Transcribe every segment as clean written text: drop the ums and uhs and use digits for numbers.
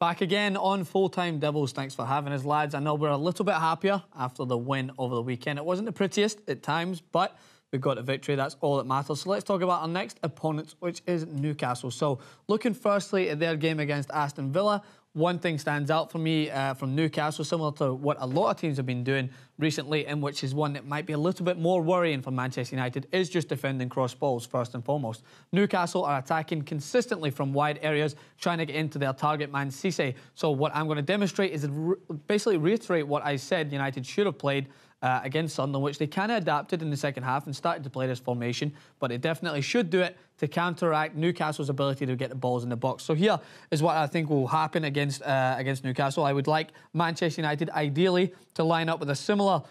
Back again on Full-Time Devils. Thanks for having us, lads. I know we're a little bit happier after the win over the weekend. It wasn't the prettiest at times, but we got a victory. That's all that matters. So let's talk about our next opponents, which is Newcastle. So looking firstly at their game against Aston Villa, one thing stands out for me from Newcastle, similar to what a lot of teams have been doing recently, and which is one that might be a little bit more worrying for Manchester United, is just defending cross balls first and foremost. Newcastle are attacking consistently from wide areas, trying to get into their target man, Cisse. So what I'm going to demonstrate is basically reiterate what I said United should have played against Sunderland, which they kind of adapted in the second half and started to play this formation, but they definitely should do it to counteract Newcastle's ability to get the balls in the box. So here is what I think will happen against Newcastle. I would like Manchester United ideally to line up with a similar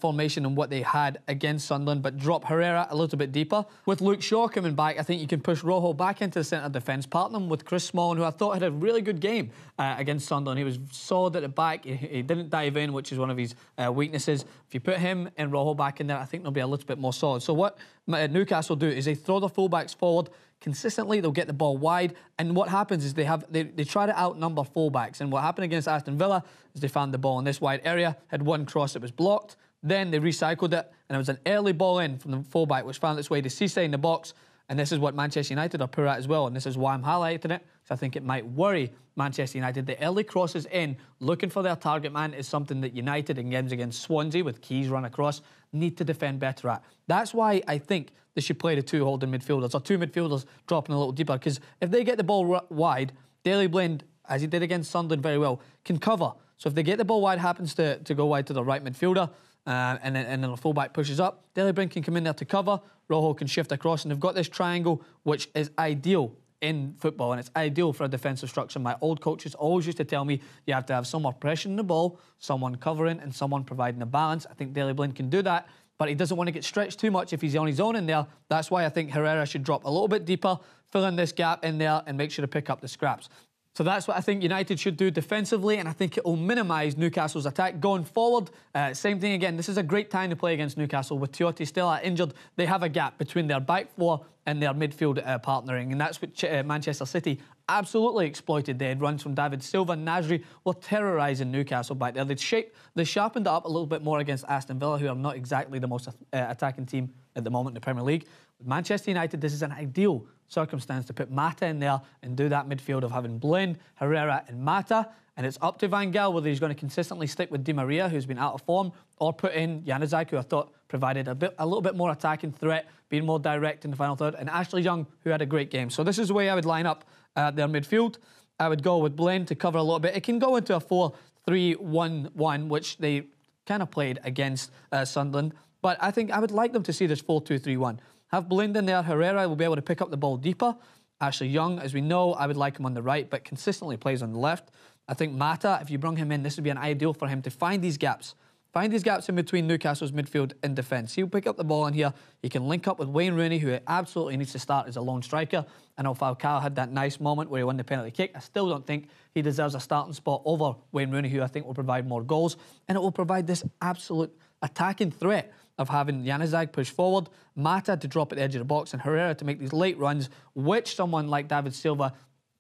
formation in what they had against Sunderland, but drop Herrera a little bit deeper. With Luke Shaw coming back, I think you can push Rojo back into the centre defence, partner him with Chris Smalling, who I thought had a really good game against Sunderland. He was solid at the back. He didn't dive in, which is one of his weaknesses. If you put him and Rojo back in there, I think they'll be a little bit more solid. So what Newcastle do is they throw the fullbacks forward consistently. They'll get the ball wide, and what happens is they try to outnumber fullbacks. And what happened against Aston Villa is they found the ball in this wide area, had one cross that was blocked, then they recycled it, and it was an early ball in from the fullback which found its way to Cisse in the box. And this is what Manchester United are poor at as well, and this is why I'm highlighting it, because I think it might worry Manchester United. The early crosses in, looking for their target man, is something that United in games against Swansea, with Keys run across, need to defend better at. That's why I think they should play the two holding midfielders, or two midfielders dropping a little deeper, because if they get the ball wide, Daley Blind, as he did against Sunderland very well, can cover. So if they get the ball wide, happens to go wide to the right midfielder, and then the fullback pushes up, Daley Blind can come in there to cover, Rojo can shift across, and they've got this triangle which is ideal in football, and it's ideal for a defensive structure. My old coaches always used to tell me you have to have someone pressing the ball, someone covering, and someone providing the balance. I think Daley Blind can do that, but he doesn't want to get stretched too much if he's on his own in there. That's why I think Herrera should drop a little bit deeper, fill in this gap in there, and make sure to pick up the scraps. So that's what I think United should do defensively, and I think it will minimise Newcastle's attack going forward. Same thing again, this is a great time to play against Newcastle. With TYT still injured, they have a gap between their back four and their midfield partnering, and that's what Manchester City absolutely exploited. They had runs from David Silva and Nasri were terrorising Newcastle back there. They sharpened it up a little bit more against Aston Villa, who are not exactly the most attacking team at the moment in the Premier League. With Manchester United, this is an ideal circumstance to put Mata in there and do that midfield of having Blind, Herrera and Mata. And it's up to Van Gaal whether he's going to consistently stick with Di Maria, who's been out of form, or put in Januzaj, who I thought provided a little bit more attacking threat, being more direct in the final third, and Ashley Young, who had a great game. So this is the way I would line up their midfield. I would go with Blind to cover a little bit. It can go into a 4-3-1-1, which they kind of played against Sunderland. But I think I would like them to see this 4-2-3-1. Have Blind in there. Herrera will be able to pick up the ball deeper. Ashley Young, as we know, I would like him on the right, but consistently plays on the left. I think Mata, if you bring him in, this would be an ideal for him to find these gaps. Find these gaps in between Newcastle's midfield and defence. He'll pick up the ball in here. He can link up with Wayne Rooney, who absolutely needs to start as a lone striker. I know Falcao had that nice moment where he won the penalty kick. I still don't think he deserves a starting spot over Wayne Rooney, who I think will provide more goals. And it will provide this absolute attacking threat of having Januzaj push forward, Mata to drop at the edge of the box, and Herrera to make these late runs, which someone like David Silva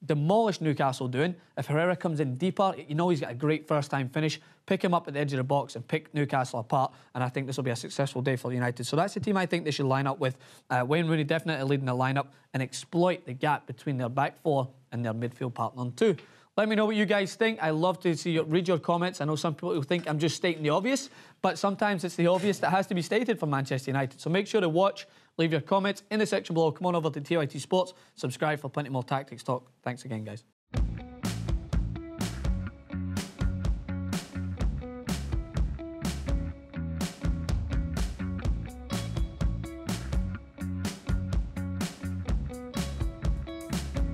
demolished Newcastle doing. If Herrera comes in deeper, you know he's got a great first-time finish. Pick him up at the edge of the box and pick Newcastle apart, and I think this will be a successful day for United. So that's the team I think they should line up with. Wayne Rooney definitely leading the lineup, and exploit the gap between their back four and their midfield partner too. Let me know what you guys think. I love to read your comments. I know some people think I'm just stating the obvious, but sometimes it's the obvious that has to be stated for Manchester United. So make sure to watch, leave your comments in the section below. Come on over to TYT Sports, subscribe for plenty more tactics talk. Thanks again, guys.